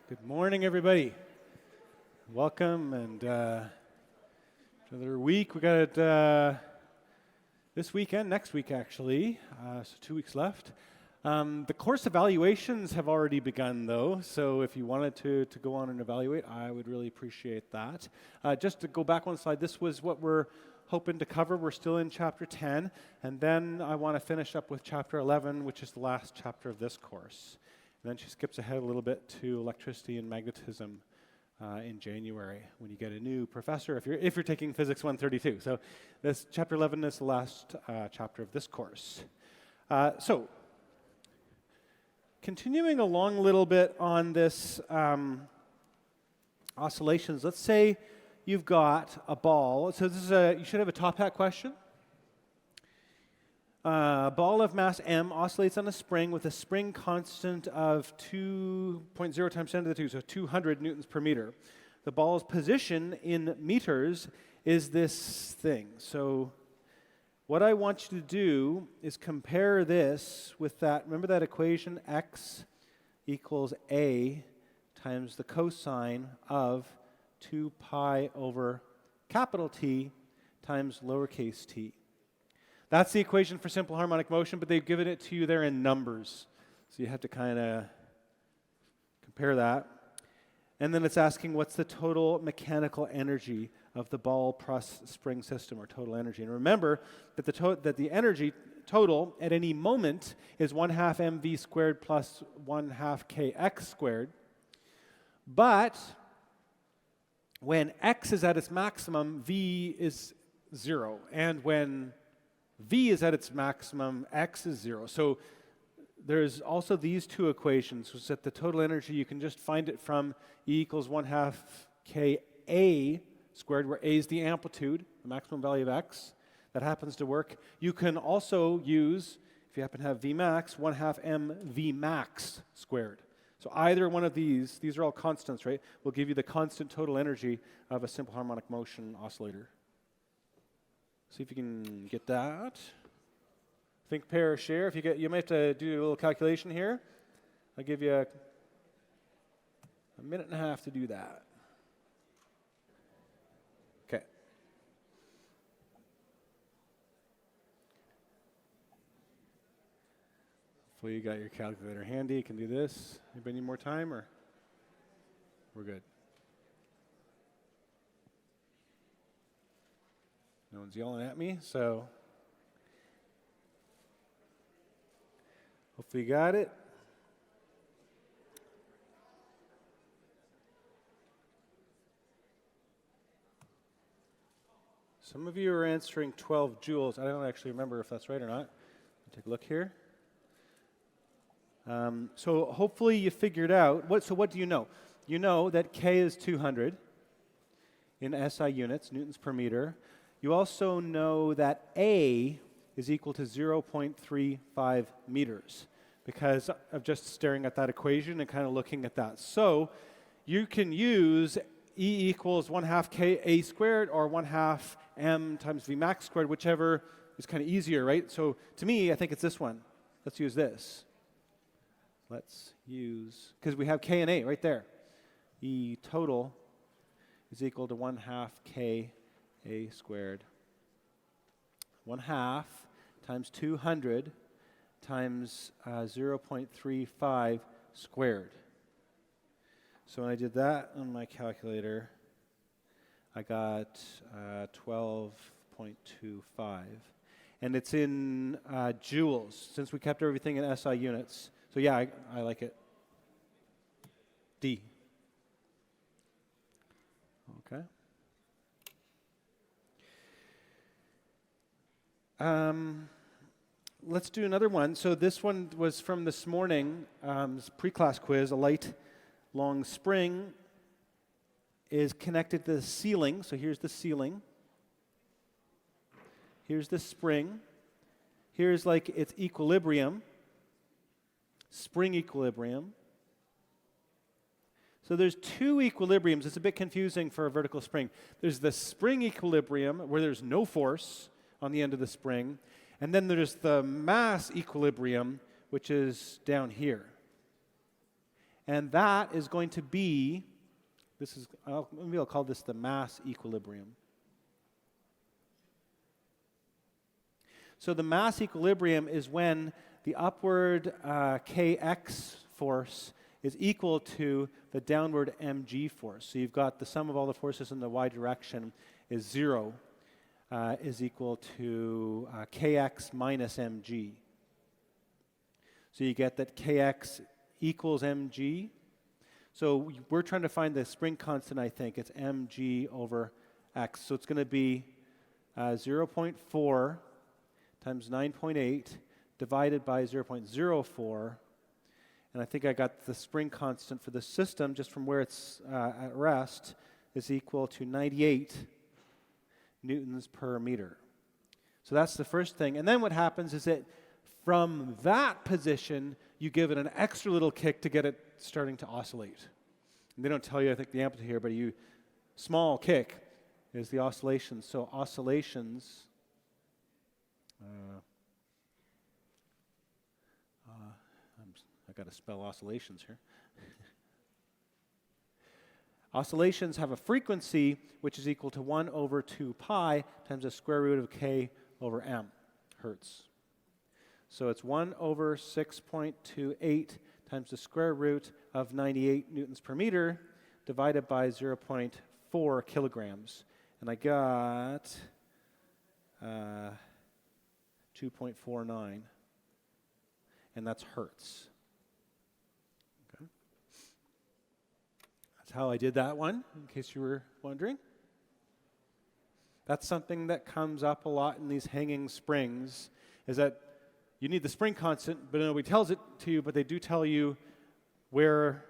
Good morning, everybody. Welcome, and another week. We got it this weekend, next week actually, so 2 weeks left. The course evaluations have already begun, though, so if you wanted to go on and evaluate, I would really appreciate that. Just to go back one slide, this was what we're hoping to cover. We're still in Chapter 10, and then I want to finish up with Chapter 11, which is the last chapter of this course. And then she skips ahead a little bit to electricity and magnetism in January when you get a new professor if you're taking Physics 132. So this Chapter 11 is the last chapter of this course. So continuing along a little bit on this oscillations, let's say you've got a ball. So this is you should have a top hat question. A ball of mass m oscillates on a spring with a spring constant of 2.0 times 10 to the 2, so 200 newtons per meter. The ball's position in meters is this thing. So what I want you to do is compare this with that. Remember that equation, x equals a times the cosine of 2 pi over capital T times lowercase t. That's the equation for simple harmonic motion, but they've given it to you there in numbers. So you have to kind of compare that. And then it's asking what's the total mechanical energy of the ball plus spring system, or total energy. And remember that the energy total at any moment is 1/2 mv squared plus 1/2 kx squared. But when x is at its maximum, v is 0. And when v is at its maximum, x is 0. So there's also these two equations, which is that the total energy, you can just find it from E equals 1/2 Ka squared, where A is the amplitude, the maximum value of x. That happens to work. You can also use, if you happen to have V max, 1/2 mv max squared. So either one of these are all constants, right, will give you the constant total energy of a simple harmonic motion oscillator. See if you can get that. Think, pair, or share. If you might have to do a little calculation here. I'll give you a minute and a half to do that. Okay. Hopefully you got your calculator handy. You can do this. Anybody need more time, or we're good? No one's yelling at me, so hopefully you got it. Some of you are answering 12 joules. I don't actually remember if that's right or not. Take a look here. So hopefully you figured out. So what do you know? You know that K is 200 in SI units, newtons per meter. You also know that A is equal to 0.35 meters because of just staring at that equation and kind of looking at that. So you can use E equals 1/2 Ka squared or 1/2 m times V max squared, whichever is kind of easier, right? So to me, I think it's this one. Let's use this. Let's use, because we have K and A right there. E total is equal to 1/2 Ka squared. 1/2 times 200 times 0.35 squared. So when I did that on my calculator, I got 12.25. And it's in joules, since we kept everything in SI units. So yeah, I like it. D. Okay. Let's do another one. So this one was from this morning, pre-class quiz. A light, long spring is connected to the ceiling. So here's the ceiling. Here's the spring. Here's like its equilibrium, spring equilibrium. So there's two equilibriums. It's a bit confusing for a vertical spring. There's the spring equilibrium, where there's no force on the end of the spring. And then there's the mass equilibrium, which is down here. And that is going to be, maybe I'll call this the mass equilibrium. So the mass equilibrium is when the upward kx force is equal to the downward mg force. So you've got the sum of all the forces in the y direction is 0, is equal to kx minus mg. So you get that kx equals mg. So we're trying to find the spring constant, I think. It's mg over x. So it's going to be 0.4 times 9.8 divided by 0.04. And I think I got the spring constant for the system, just from where it's at rest, is equal to 98 newtons per meter. So that's the first thing. And then what happens is that from that position, you give it an extra little kick to get it starting to oscillate. And they don't tell you, I think, the amplitude here, but small kick is the oscillation. So oscillations, I've got to spell oscillations here. Oscillations have a frequency which is equal to 1 over 2 pi times the square root of k over m, hertz. So it's 1 over 6.28 times the square root of 98 newtons per meter divided by 0.4 kilograms. And I got 2.49, and that's hertz. Okay. That's how I did that one, in case you were wondering. That's something that comes up a lot in these hanging springs, is that you need the spring constant, but nobody tells it to you, but they do tell you where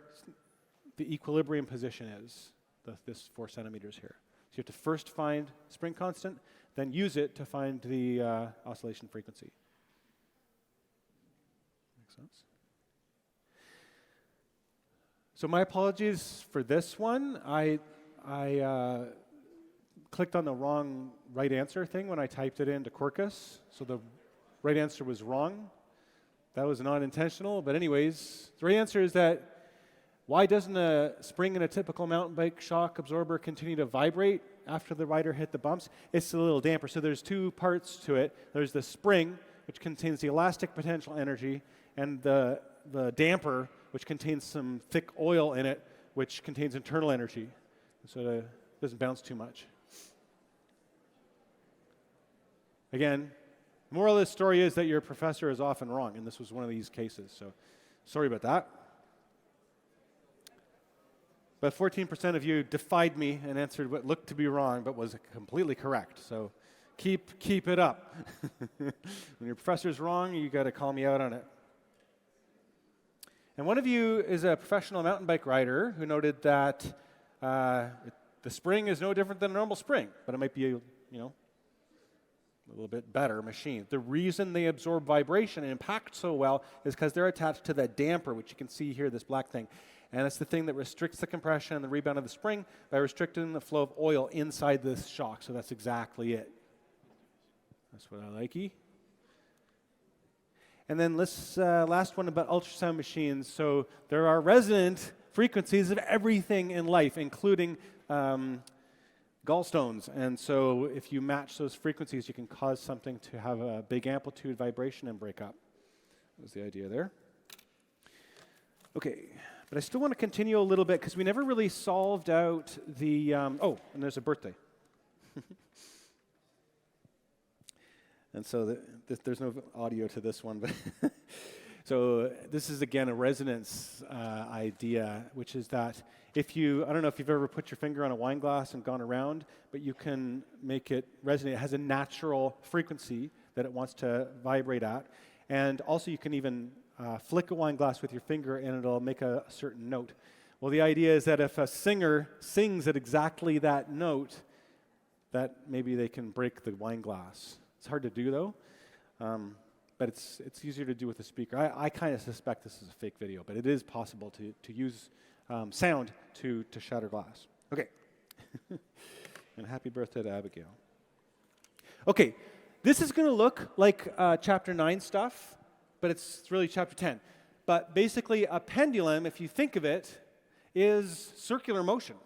the equilibrium position is, this 4 centimeters here. So you have to first find spring constant, then use it to find the oscillation frequency. Makes sense? So my apologies for this one. I clicked on the wrong right answer thing when I typed it into Quarkus, so the right answer was wrong. That was not intentional, but anyways, the right answer is that why doesn't a spring in a typical mountain bike shock absorber continue to vibrate after the rider hit the bumps? It's a little damper. So there's two parts to it. There's the spring, which contains the elastic potential energy, and the damper, which contains some thick oil in it, which contains internal energy. So it doesn't bounce too much. Again, the moral of this story is that your professor is often wrong, and this was one of these cases. So sorry about that. But 14% of you defied me and answered what looked to be wrong but was completely correct. So keep it up. When your professor's wrong, you got to call me out on it. And one of you is a professional mountain bike rider who noted that the spring is no different than a normal spring, but it might be a little bit better machine. The reason they absorb vibration and impact so well is because they're attached to that damper, which you can see here, this black thing. And it's the thing that restricts the compression and the rebound of the spring by restricting the flow of oil inside this shock. So that's exactly it. That's what I likey. And then this last one about ultrasound machines. So there are resonant frequencies of everything in life, including gallstones. And so if you match those frequencies, you can cause something to have a big amplitude vibration and break up. That was the idea there. Okay. But I still want to continue a little bit because we never really solved out the, and there's a birthday. And so there's no audio to this one, but so this is again a resonance idea, which is that if you, I don't know if you've ever put your finger on a wine glass and gone around, but you can make it resonate. It has a natural frequency that it wants to vibrate at. And also you can even flick a wine glass with your finger and it'll make a certain note. Well, the idea is that if a singer sings at exactly that note, that maybe they can break the wine glass. It's hard to do though, but it's easier to do with a speaker. I kind of suspect this is a fake video, but it is possible to use sound to shatter glass. Okay, and happy birthday to Abigail. Okay, this is going to look like Chapter 9 stuff, but it's really Chapter 10. But basically, a pendulum, if you think of it, is circular motion.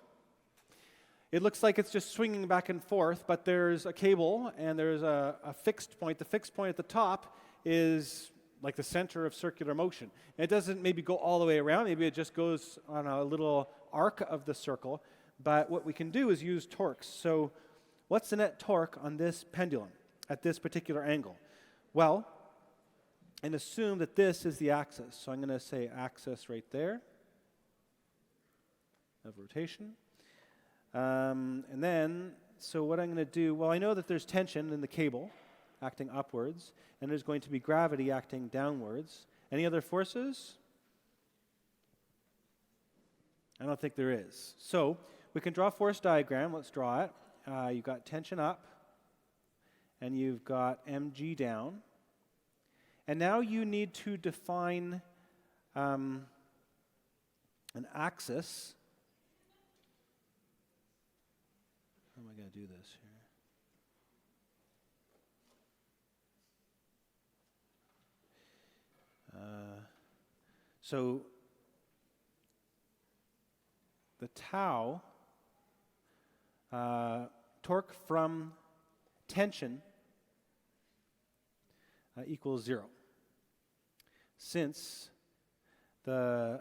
It looks like it's just swinging back and forth, but there's a cable and there's a fixed point. The fixed point at the top is like the center of circular motion. It doesn't maybe go all the way around. Maybe it just goes on a little arc of the circle. But what we can do is use torques. So what's the net torque on this pendulum at this particular angle? Well, and assume that this is the axis. So I'm going to say axis right there of rotation. And then, so what I'm going to do, well, I know that there's tension in the cable acting upwards, and there's going to be gravity acting downwards. Any other forces? I don't think there is. So we can draw a force diagram. Let's draw it. You've got tension up, and you've got mg down. And now you need to define an axis. How am I going to do this here? So the tau, torque from tension, equals 0. Since the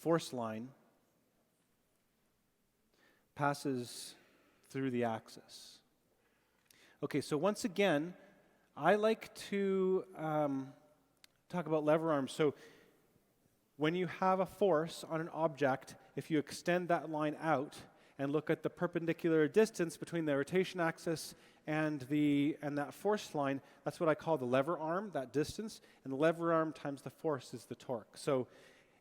force line passes through the axis. Okay, so once again, I like to talk about lever arms. So when you have a force on an object, if you extend that line out and look at the perpendicular distance between the rotation axis and that force line, that's what I call the lever arm, that distance. And the lever arm times the force is the torque. So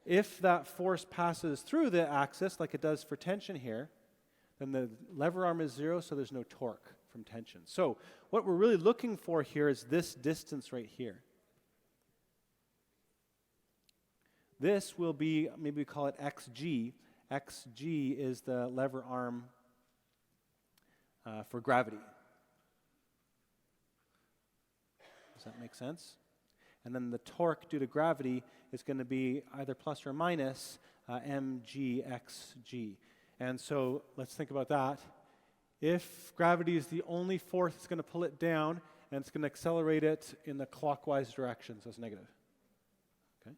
if that force passes through the axis, like it does for tension here, then the lever arm is 0, so there's no torque from tension. So what we're really looking for here is this distance right here. This will be, maybe we call it xg. Xg is the lever arm for gravity. Does that make sense? And then the torque due to gravity is going to be either plus or minus mgxg. And so let's think about that. If gravity is the only force that's going to pull it down, and it's going to accelerate it in the clockwise direction, so it's negative. Okay?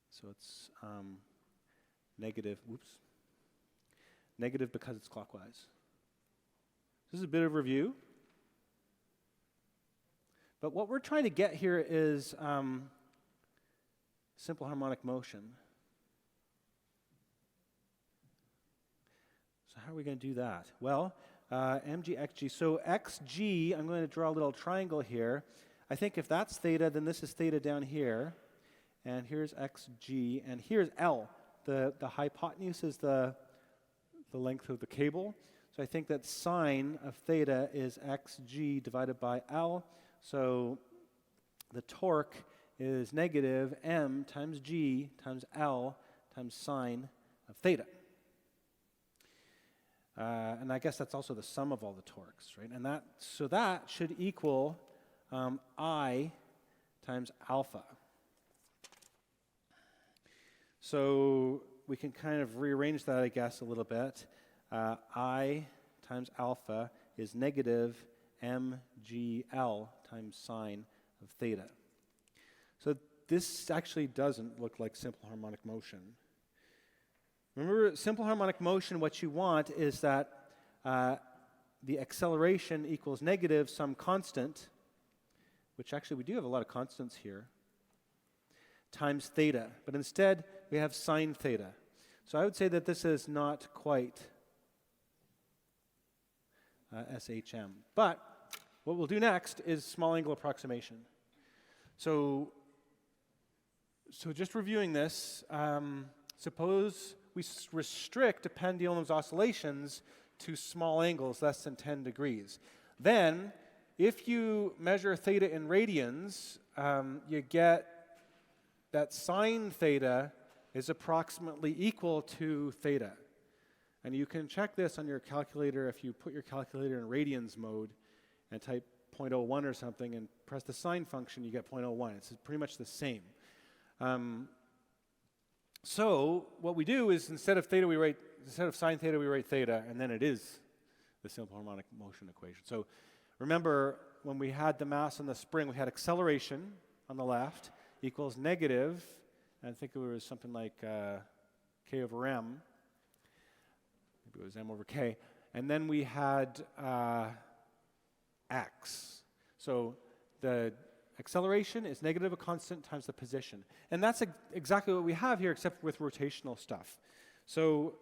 So it's negative, negative because it's clockwise. This is a bit of review. But what we're trying to get here is simple harmonic motion. So how are we going to do that? Well, mg, xg. So xg, I'm going to draw a little triangle here. I think if that's theta, then this is theta down here. And here's xg, and here's L. The hypotenuse is the length of the cable. So I think that sine of theta is xg divided by L. So the torque is negative m times g times L times sine of theta. And I guess that's also the sum of all the torques, right? And that should equal I times alpha. So we can kind of rearrange that, I guess, a little bit. I times alpha is negative mgl times sine of theta. So this actually doesn't look like simple harmonic motion. Remember, simple harmonic motion, what you want is that the acceleration equals negative some constant, which actually we do have a lot of constants here, times theta. But instead, we have sine theta. So I would say that this is not quite SHM. But what we'll do next is small angle approximation. So just reviewing this, suppose we restrict a pendulum's oscillations to small angles less than 10 degrees. Then, if you measure theta in radians, you get that sine theta is approximately equal to theta. And you can check this on your calculator if you put your calculator in radians mode and type 0.01 or something, and press the sine function, you get 0.01. It's pretty much the same. So what we do is instead of sine theta, we write theta, and then it is the simple harmonic motion equation. So remember, when we had the mass on the spring, we had acceleration on the left equals negative, and I think it was something like k over m. Maybe it was m over k. And then we had x. So the acceleration is negative a constant times the position. And that's exactly what we have here, except with rotational stuff. So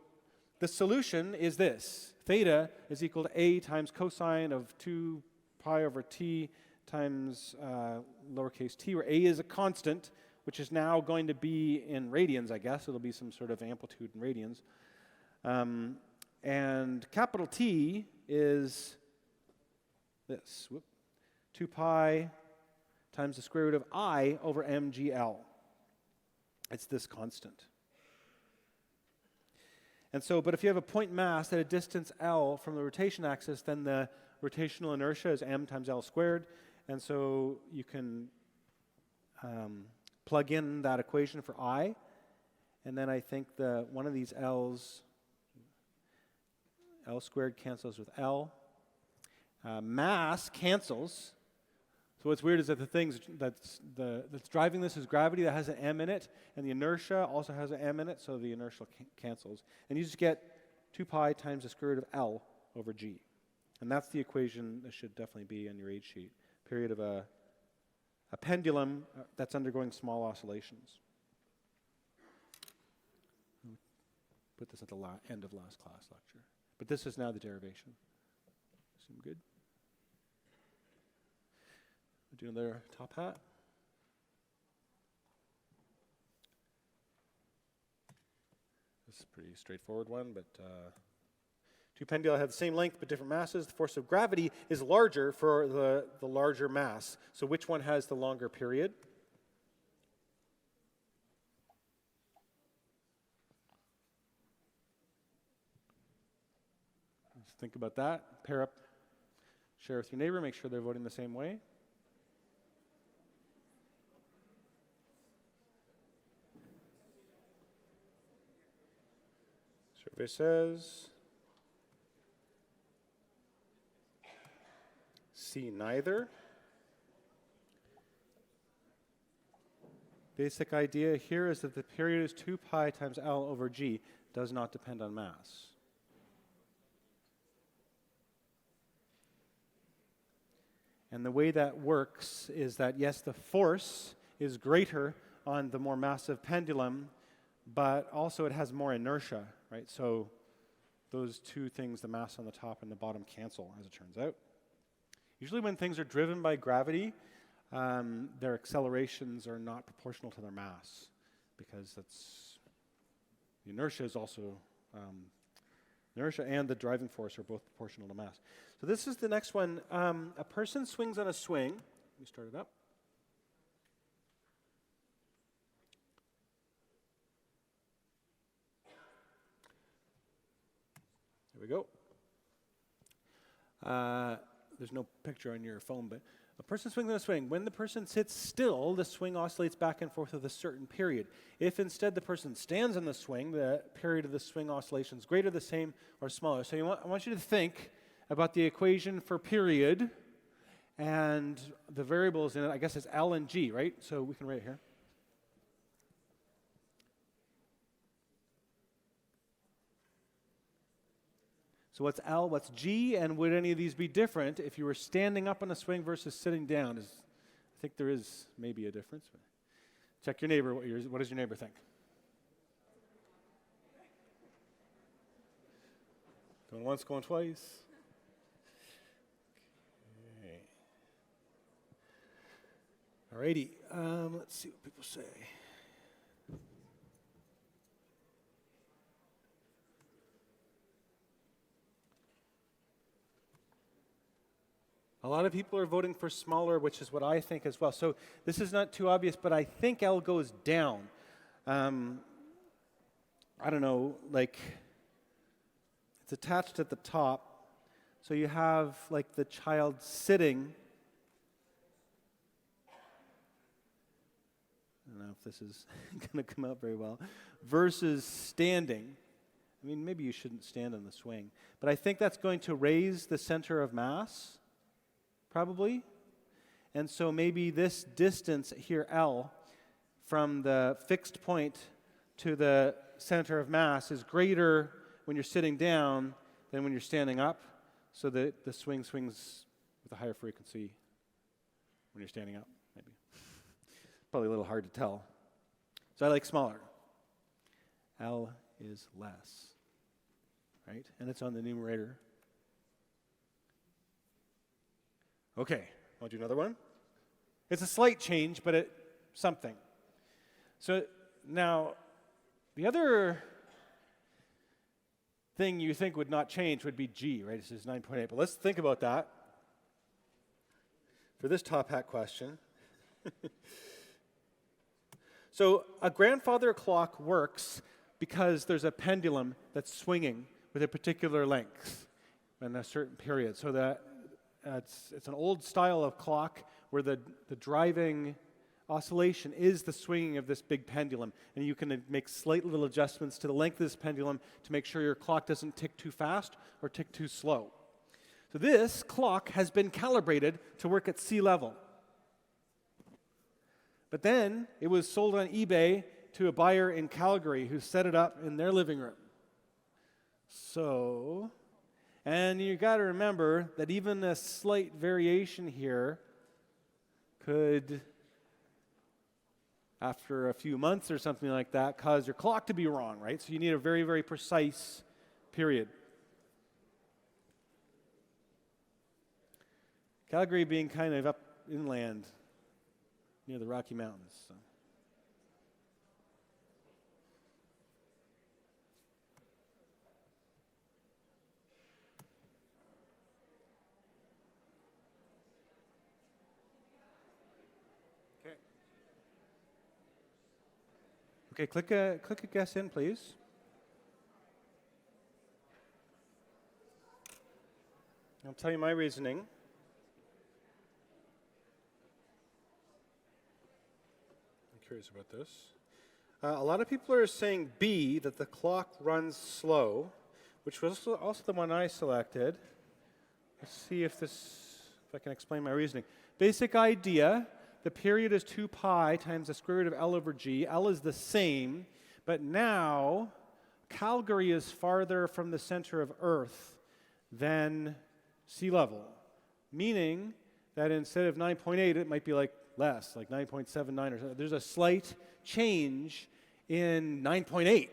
the solution is this. Theta is equal to a times cosine of 2 pi over t times lowercase t, where a is a constant, which is now going to be in radians, I guess. It'll be some sort of amplitude in radians. And capital T is this, 2 pi times the square root of I over mgl. It's this constant. And so, but if you have a point mass at a distance L from the rotation axis, then the rotational inertia is m times L squared. And so you can plug in that equation for I. And then I think one of these L's, L squared cancels with L. Mass cancels. So what's weird is that the things that's driving this is gravity that has an m in it, and the inertia also has an m in it, so the inertia cancels. And you just get 2 pi times the square root of L over g. And that's the equation that should definitely be on your aid sheet. Period of a pendulum that's undergoing small oscillations. Put this at the end of last class lecture. But this is now the derivation. Seem good? Do another top hat. This is a pretty straightforward one, but two pendula have the same length but different masses. The force of gravity is larger for the larger mass. So which one has the longer period? Just think about that. Pair up, share with your neighbor, make sure they're voting the same way. Survey says C, neither. Basic idea here is that the period is 2 pi times L over G, does not depend on mass. And the way that works is that, yes, the force is greater on the more massive pendulum, but also it has more inertia, right? So those two things, the mass on the top and the bottom, cancel, as it turns out. Usually when things are driven by gravity, their accelerations are not proportional to their mass, because the inertia is also, inertia and the driving force are both proportional to mass. So this is the next one. A person swings on a swing. Let me start it up. There we go. There's no picture on your phone, but a person swings on a swing. When the person sits still, the swing oscillates back and forth with a certain period. If instead the person stands on the swing, the period of the swing oscillation is greater, the same, or smaller. So I want you to think about the equation for period, and the variables in it, I guess it's L and G, right? So we can write it here. So what's L, what's G, and would any of these be different if you were standing up on a swing versus sitting down? I think there is maybe a difference. But check your neighbor. What does your neighbor think? Going once, going twice. Okay. Alrighty. Let's see what people say. A lot of people are voting for smaller, which is what I think as well. So this is not too obvious, but I think L goes down. I don't know, like it's attached at the top. So you have like the child sitting don't know if this is going to come out very well, versus standing. I mean, maybe you shouldn't stand on the swing, but I think that's going to raise the center of mass, probably. And so maybe this distance here, L, from the fixed point to the center of mass is greater when you're sitting down than when you're standing up, so that the swing swings with a higher frequency when you're standing up, maybe. Probably a little hard to tell. So I like smaller. L is less, right? And it's on the numerator. Okay, I'll do another one. It's a slight change, but something. So now, the other thing you think would not change would be G, right? This is 9.8. But let's think about that for this top hat question. So a grandfather clock works because there's a pendulum that's swinging with a particular length in a certain period. So that it's an old style of clock where the driving oscillation is the swinging of this big pendulum, and you can make slight little adjustments to the length of this pendulum to make sure your clock doesn't tick too fast or tick too slow. So this clock has been calibrated to work at sea level. But then it was sold on eBay to a buyer in Calgary who set it up in their living room. So, and you got to remember that even a slight variation here could, after a few months or something like that, cause your clock to be wrong, right? So you need a very, very precise period. Calgary being kind of up inland near the Rocky Mountains. So. Okay, click a guess in, please. I'll tell you my reasoning. I'm curious about this. A lot of people are saying B, that the clock runs slow, which was also the one I selected. Let's see if I can explain my reasoning. Basic idea. The period is 2 pi times the square root of L over G. L is the same, but now Calgary is farther from the center of Earth than sea level, meaning that instead of 9.8, it might be like less, like 9.79 or something. There's a slight change in 9.8.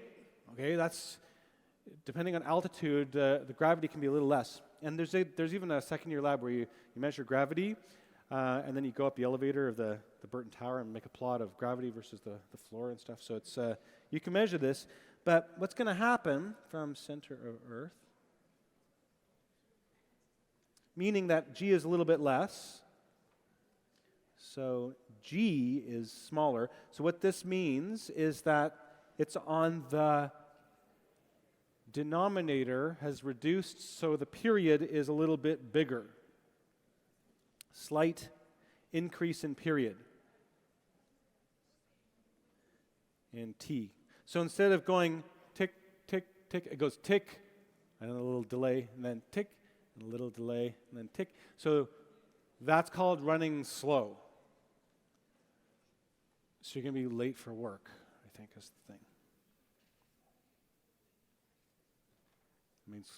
Okay, that's depending on altitude. The gravity can be a little less, and there's even a second-year lab where you measure gravity. And then you go up the elevator of the Burton Tower and make a plot of gravity versus the floor and stuff. So it's you can measure this. But what's going to happen from center of Earth, meaning that G is a little bit less. So G is smaller. So what this means is that it's on the denominator has reduced, so the period is a little bit bigger. Slight increase in period in T. So instead of going tick, tick, tick, it goes tick, and then a little delay, and then tick, and a little delay, and then tick. So that's called running slow. So you're going to be late for work, I think is the thing.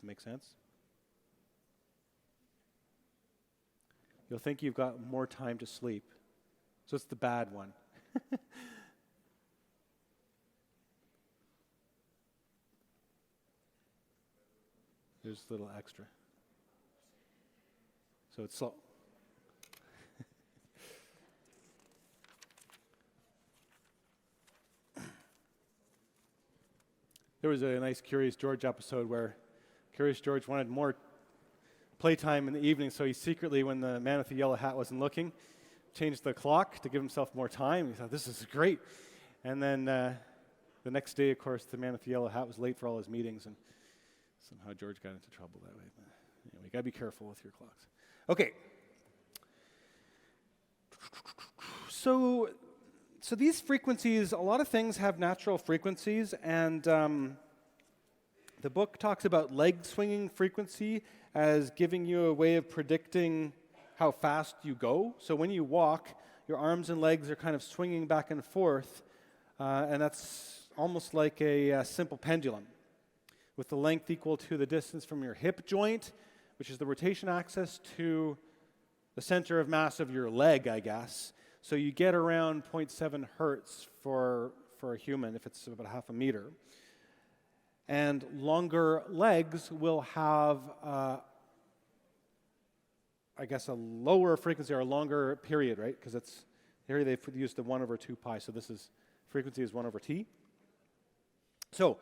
Makes sense? You'll think you've got more time to sleep. So it's the bad one. There's a little extra. So it's slow. There was a nice Curious George episode where Curious George wanted more playtime in the evening, so he secretly, when the man with the yellow hat wasn't looking, changed the clock to give himself more time. He thought, this is great. And then the next day, of course, the man with the yellow hat was late for all his meetings, and somehow George got into trouble that way. But anyway, you got to be careful with your clocks. Okay. So So these frequencies, a lot of things have natural frequencies, and the book talks about leg swinging frequency as giving you a way of predicting how fast you go. So when you walk, your arms and legs are kind of swinging back and forth, and that's almost like a simple pendulum, with the length equal to the distance from your hip joint, which is the rotation axis, to the center of mass of your leg, I guess. So you get around 0.7 hertz for a human, if it's about half a meter. And longer legs will have, I guess, a lower frequency or a longer period, right? Because it's here they've used the 1 over 2 pi, so this is frequency is 1 over t. So,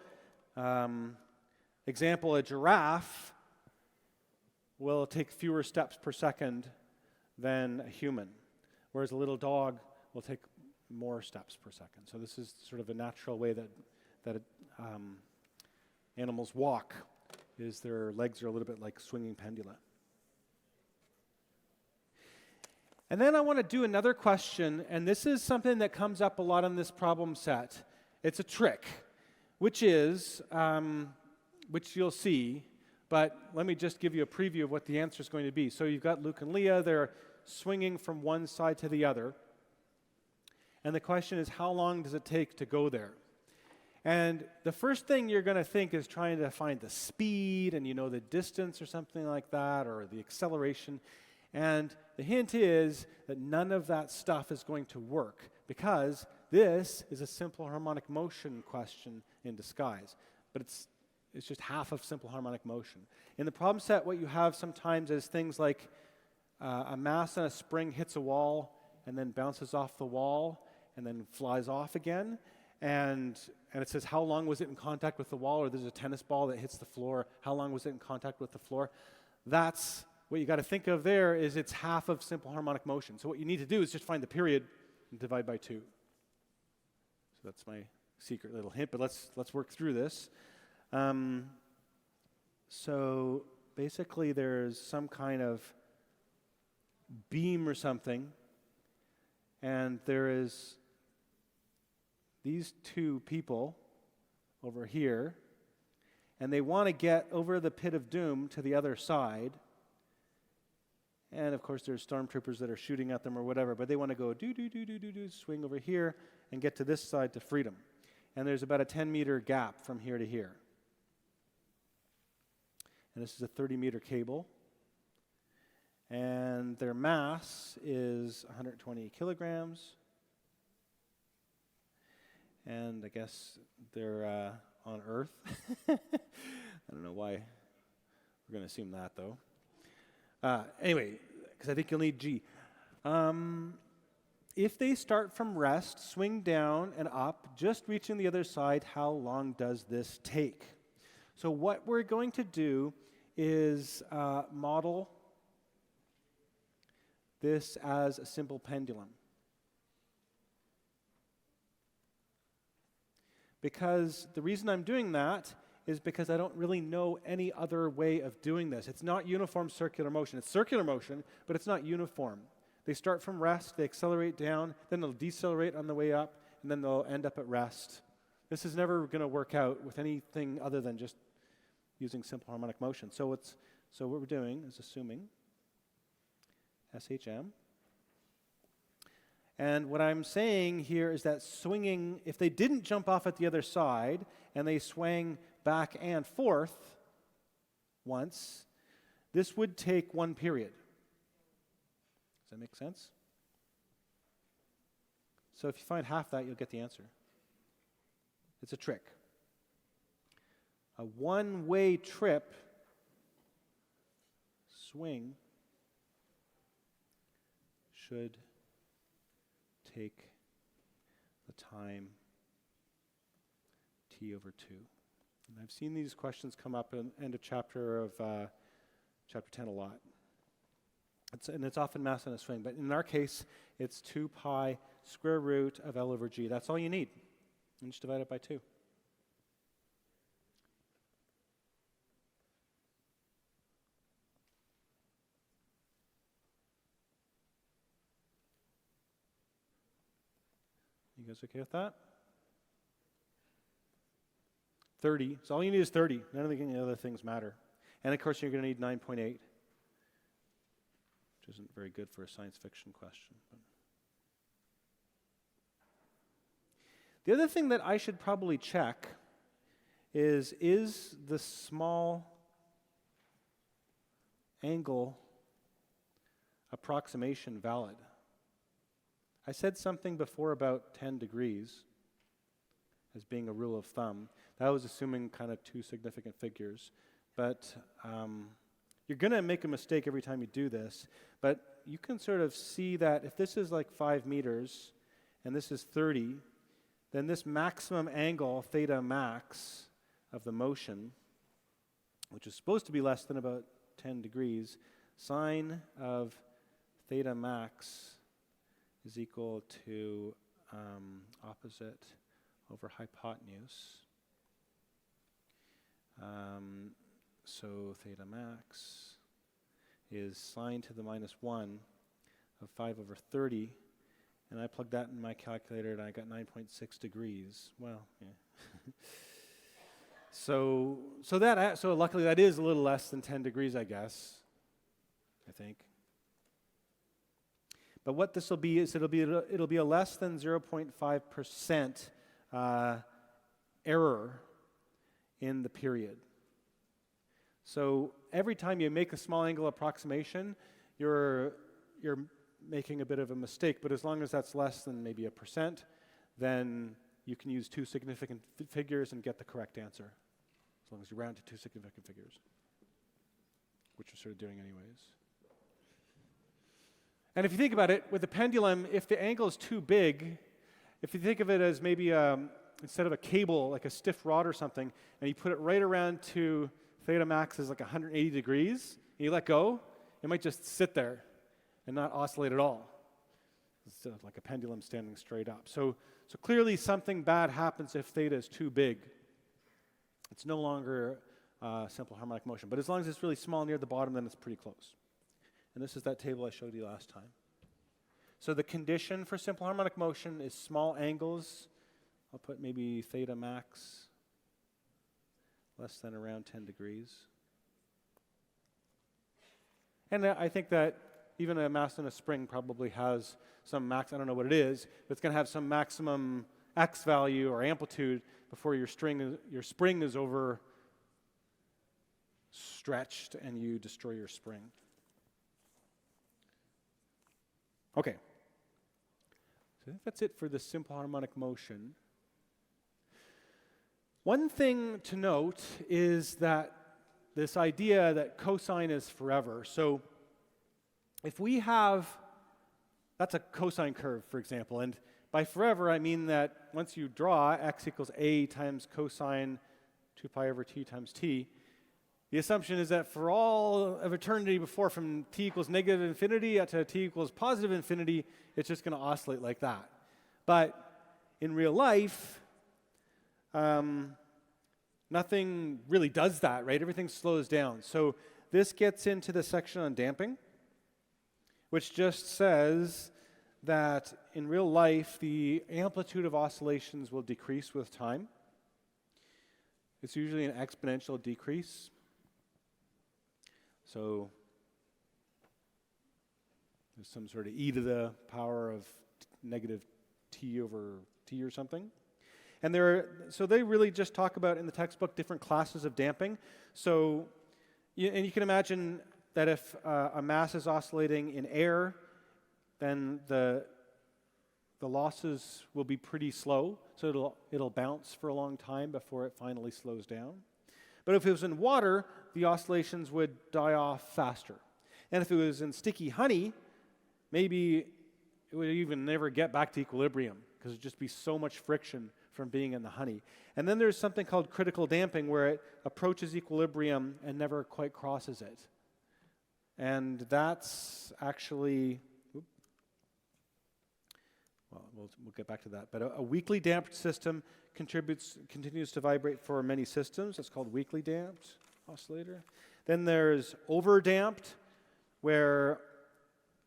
example, a giraffe will take fewer steps per second than a human, whereas a little dog will take more steps per second. So this is sort of a natural way that animals walk, is their legs are a little bit like swinging pendula. And then I want to do another question, and this is something that comes up a lot on this problem set. It's a trick, which is, which you'll see, but let me just give you a preview of what the answer is going to be. So you've got Luke and Leah, they're swinging from one side to the other. And the question is, how long does it take to go there? And the first thing you're going to think is trying to find the speed and, the distance or something like that, or the acceleration. And the hint is that none of that stuff is going to work, because this is a simple harmonic motion question in disguise. But it's just half of simple harmonic motion. In the problem set, what you have sometimes is things like a mass on a spring hits a wall and then bounces off the wall and then flies off again. And it says, how long was it in contact with the wall? Or there's a tennis ball that hits the floor. How long was it in contact with the floor? That's what you got to think of there, is it's half of simple harmonic motion. So what you need to do is just find the period and divide by 2. So that's my secret little hint, but let's work through this. So basically there's some kind of beam or something, and there is these two people over here, and they want to get over the pit of doom to the other side. And of course there's stormtroopers that are shooting at them or whatever, but they want to go swing over here and get to this side to freedom. And there's about a 10-meter gap from here to here. And this is a 30-meter cable. And their mass is 120 kilograms. And I guess they're on Earth. I don't know why we're going to assume that, though. Anyway, because I think you'll need G. If they start from rest, swing down and up, just reaching the other side, how long does this take? So what we're going to do is model this as a simple pendulum. Because the reason I'm doing that is because I don't really know any other way of doing this. It's not uniform circular motion. It's circular motion, but it's not uniform. They start from rest, they accelerate down, then they'll decelerate on the way up, and then they'll end up at rest. This is never going to work out with anything other than just using simple harmonic motion. So what we're doing is assuming SHM. And what I'm saying here is that swinging, if they didn't jump off at the other side and they swang back and forth once, this would take 1 period. Does that make sense? So if you find half that, you'll get the answer. It's a trick. A one-way trip swing should take the time t over 2. And I've seen these questions come up in end of chapter of chapter 10 a lot. It's often mass in a swing, but in our case, it's 2 pi square root of L over G. That's all you need. And just divide it by 2. guys okay with that? 30. So all you need is 30. None of the other things matter. And of course, you're going to need 9.8, which isn't very good for a science fiction question. But the other thing that I should probably check is the small angle approximation valid? I said something before about 10 degrees as being a rule of thumb. That was assuming kind of two significant figures. But you're going to make a mistake every time you do this. But you can sort of see that if this is like 5 meters and this is 30, then this maximum angle, theta max, of the motion, which is supposed to be less than about 10 degrees, sine of theta max is equal to opposite over hypotenuse. So theta max is sine to the minus 1 of 5 over 30, and I plugged that in my calculator and I got 9.6 degrees. Well, yeah. So luckily that is a little less than 10 degrees, I guess, I think. But what this will be is it'll be a less than 0.5% error in the period. So every time you make a small angle approximation, you're making a bit of a mistake. But as long as that's less than maybe 1%, then you can use two significant figures and get the correct answer, as long as you round to two significant figures, which we're sort of doing anyways. And if you think about it, with the pendulum, if the angle is too big, if you think of it as maybe instead of a cable, like a stiff rod or something, and you put it right around to theta max is like 180 degrees, and you let go, it might just sit there and not oscillate at all. It's like a pendulum standing straight up. So clearly something bad happens if theta is too big. It's no longer simple harmonic motion. But as long as it's really small near the bottom, then it's pretty close. And this is that table I showed you last time. So the condition for simple harmonic motion is small angles. I'll put maybe theta max less than around 10 degrees. And I think that even a mass in a spring probably has some max, I don't know what it is, but it's going to have some maximum x value or amplitude before your spring is overstretched and you destroy your spring. Okay. So I think that's it for the simple harmonic motion. One thing to note is that this idea that cosine is forever. So if we have, that's a cosine curve, for example, and by forever I mean that once you draw x equals a times cosine 2 pi over t times t, the assumption is that for all of eternity before, from t equals negative infinity to t equals positive infinity, it's just going to oscillate like that. But in real life, nothing really does that, right? Everything slows down. So this gets into the section on damping, which just says that in real life, the amplitude of oscillations will decrease with time. It's usually an exponential decrease. So there's some sort of e to the power of negative t over t or something. And so they really just talk about in the textbook different classes of damping. So, and you can imagine that if a mass is oscillating in air, then the losses will be pretty slow. So it'll bounce for a long time before it finally slows down. But if it was in water, the oscillations would die off faster. And if it was in sticky honey, maybe it would even never get back to equilibrium because it would just be so much friction from being in the honey. And then there's something called critical damping where it approaches equilibrium and never quite crosses it. And that's actually, we'll get back to that. But a weakly damped system continues to vibrate for many systems. It's called weakly damped oscillator. Then there's over damped, where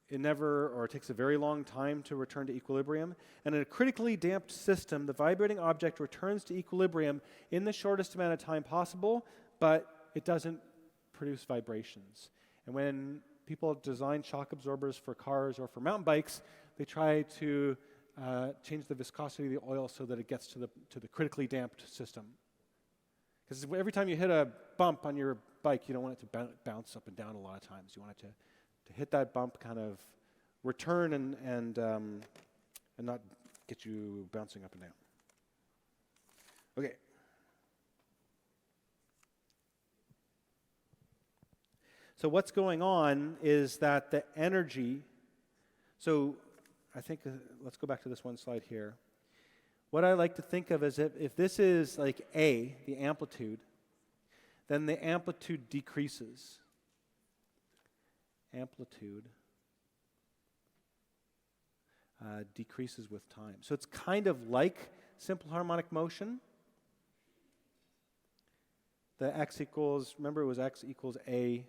it never, or it takes a very long time to return to equilibrium. And in a critically damped system, the vibrating object returns to equilibrium in the shortest amount of time possible, but it doesn't produce vibrations. And when people design shock absorbers for cars or for mountain bikes, they try to change the viscosity of the oil so that it gets to the critically damped system. Because every time you hit a bump on your bike, you don't want it to bounce up and down a lot of times. You want it to hit that bump, kind of return and not get you bouncing up and down. Okay. So what's going on is that the energy, so I think, let's go back to this one slide here. What I like to think of is if this is like A, the amplitude, then the amplitude decreases. Amplitude decreases with time. So it's kind of like simple harmonic motion. The x equals, remember it was x equals A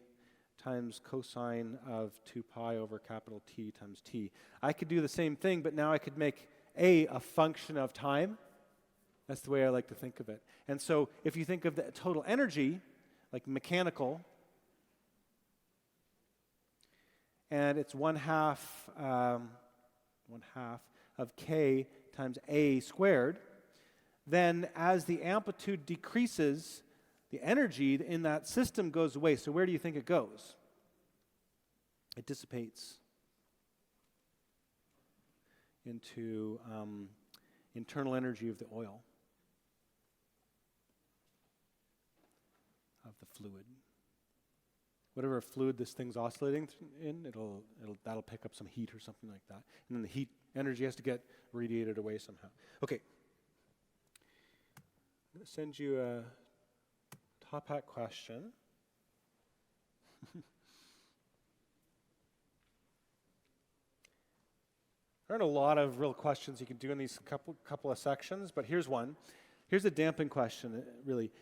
times cosine of 2 pi over capital T times T. I could do the same thing, but now I could make A a function of time. That's the way I like to think of it. And so if you think of the total energy, like mechanical, and it's one half of k times a squared, then as the amplitude decreases, the energy in that system goes away. So where do you think it goes? It dissipates into internal energy of the oil, of the fluid. Whatever fluid this thing's oscillating in, that'll pick up some heat or something like that. And then the heat energy has to get radiated away somehow. Okay. I'm going to send you a top hat question. There aren't a lot of real questions you can do in these couple of sections, but here's one. Here's a damping question, really.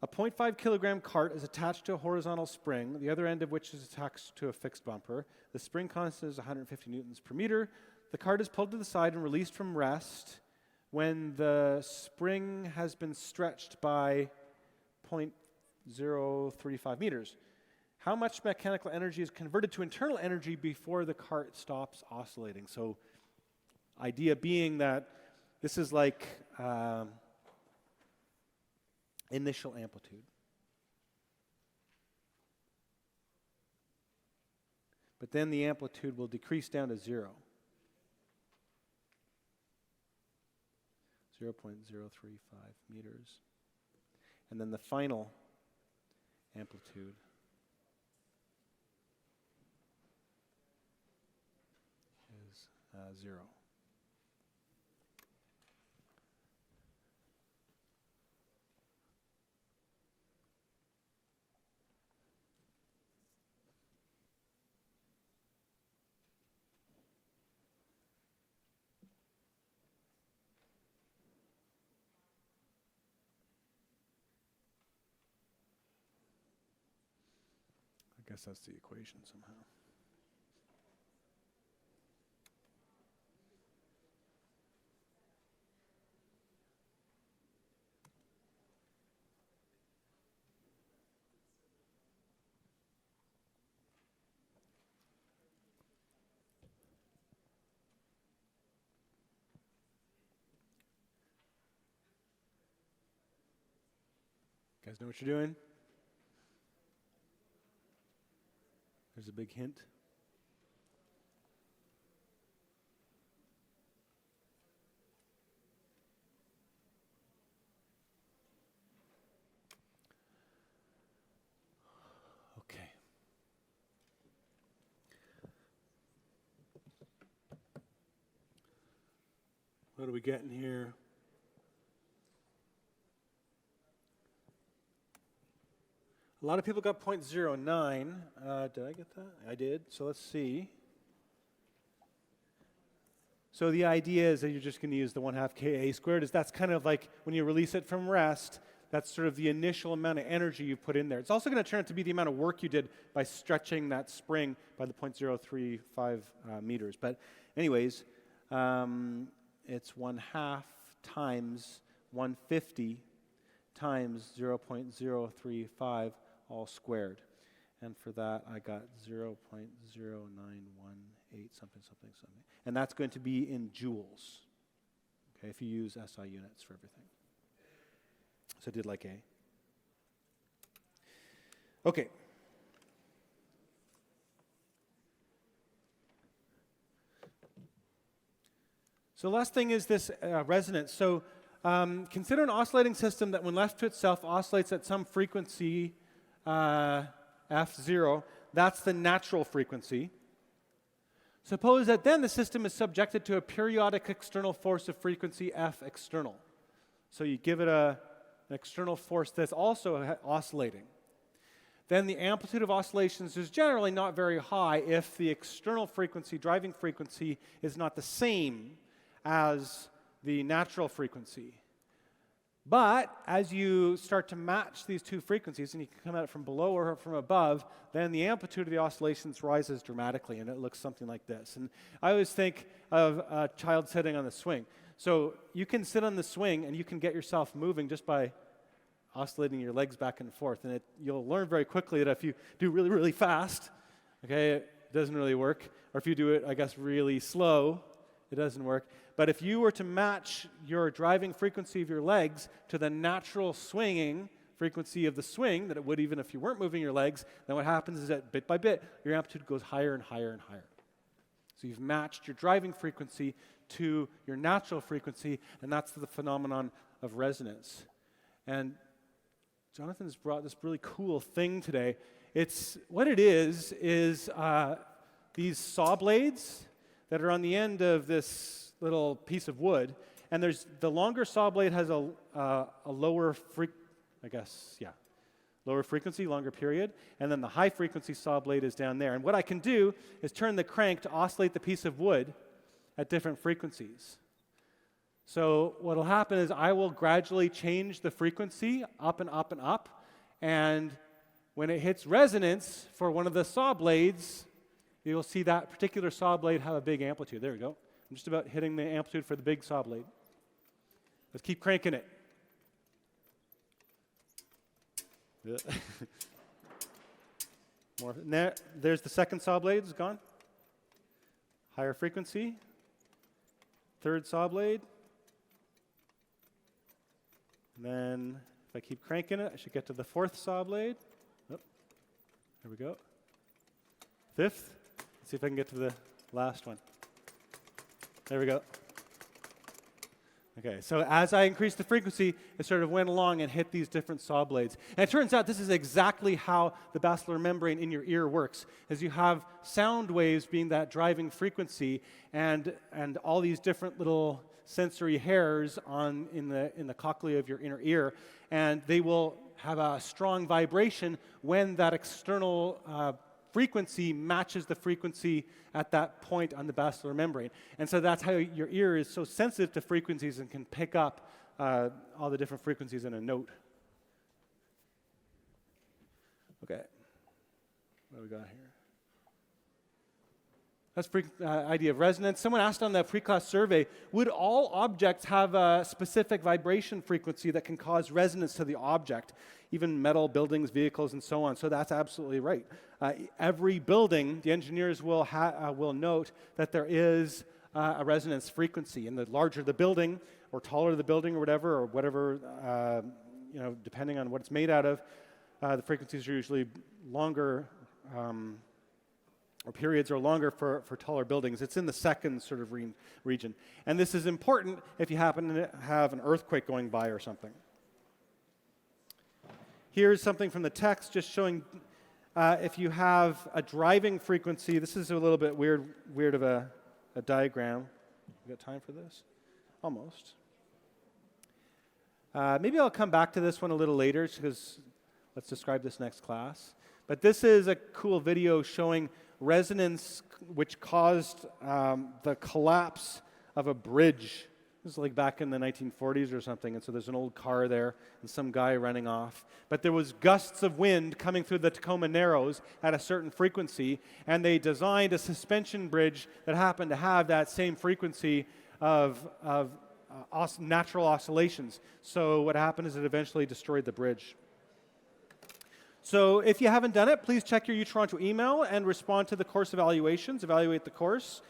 A 0.5 kilogram cart is attached to a horizontal spring, the other end of which is attached to a fixed bumper. The spring constant is 150 newtons per meter. The cart is pulled to the side and released from rest when the spring has been stretched by 0.035 meters. How much mechanical energy is converted to internal energy before the cart stops oscillating? So, idea being that this is like initial amplitude. But then the amplitude will decrease down to 0. 0.035 meters. And then the final amplitude is 0. I guess that's the equation somehow. You guys know what you're doing? There's a big hint. Okay. What are we getting here? A lot of people got 0.09. Did I get that? I did. So let's see. So the idea is that you're just going to use the 1/2 Ka squared. That's kind of like when you release it from rest, That's sort of the initial amount of energy you put in there. It's also going to turn out to be the amount of work you did by stretching that spring by the 0.035 meters. But anyways, it's 1/2 times 150 times 0.035 all squared. And for that, I got 0.0918 something. And that's going to be in joules, okay, if you use SI units for everything. So I did like A. Okay. So the last thing is this resonance. So consider an oscillating system that when left to itself oscillates at some frequency, F0. That's the natural frequency. Suppose that then the system is subjected to a periodic external force of frequency F external. So you give it an external force that's also oscillating. Then the amplitude of oscillations is generally not very high if the external frequency, driving frequency, is not the same as the natural frequency. But as you start to match these two frequencies, and you can come at it from below or from above, then the amplitude of the oscillations rises dramatically, and it looks something like this. And I always think of a child sitting on the swing. So you can sit on the swing, and you can get yourself moving just by oscillating your legs back and forth. And you'll learn very quickly that if you do really, really fast, okay, it doesn't really work. Or if you do it, I guess, really slow, it doesn't work. But if you were to match your driving frequency of your legs to the natural swinging frequency of the swing, that it would even if you weren't moving your legs, then what happens is that bit by bit, your amplitude goes higher and higher and higher. So you've matched your driving frequency to your natural frequency, and that's the phenomenon of resonance. And Jonathan's brought this really cool thing today. What it is these saw blades that are on the end of this little piece of wood, and the longer saw blade has a lower lower frequency, longer period, and then the high frequency saw blade is down there. And what I can do is turn the crank to oscillate the piece of wood at different frequencies. So what will happen is I will gradually change the frequency up and up and up, and when it hits resonance for one of the saw blades, you'll see that particular saw blade have a big amplitude. There we go. I'm just about hitting the amplitude for the big saw blade. Let's keep cranking it. Yeah. More. There's the second saw blade, it's gone. Higher frequency. Third saw blade. And then if I keep cranking it, I should get to the fourth saw blade. Oh, there we go. Fifth. Let's see if I can get to the last one. There we go. Okay, so as I increased the frequency, it sort of went along and hit these different saw blades. And it turns out this is exactly how the basilar membrane in your ear works, is you have sound waves being that driving frequency, and all these different little sensory hairs in the cochlea of your inner ear, and they will have a strong vibration when that external frequency matches the frequency at that point on the basilar membrane. And so that's how your ear is so sensitive to frequencies and can pick up all the different frequencies in a note. Okay, what do we got here? That's idea of resonance. Someone asked on the pre-class survey, would all objects have a specific vibration frequency that can cause resonance to the object, even metal, buildings, vehicles, and so on? So that's absolutely right. Every building, the engineers will note that there is a resonance frequency, and the larger the building, or taller the building, or whatever, depending on what it's made out of, the frequencies are usually longer. Or periods are longer for taller buildings. It's in the second sort of region. And this is important if you happen to have an earthquake going by or something. Here's something from the text just showing if you have a driving frequency. This is a little bit weird of a diagram. You got time for this? Almost. Maybe I'll come back to this one a little later because let's describe this next class. But this is a cool video showing resonance which caused the collapse of a bridge This is like back in the 1940s or something, and so there's an old car there and some guy running off. But there was gusts of wind coming through the Tacoma Narrows at a certain frequency, and they designed a suspension bridge that happened to have that same frequency of natural oscillations. So what happened is it eventually destroyed the bridge. So if you haven't done it, please check your UToronto email and respond to the course evaluations, evaluate the course.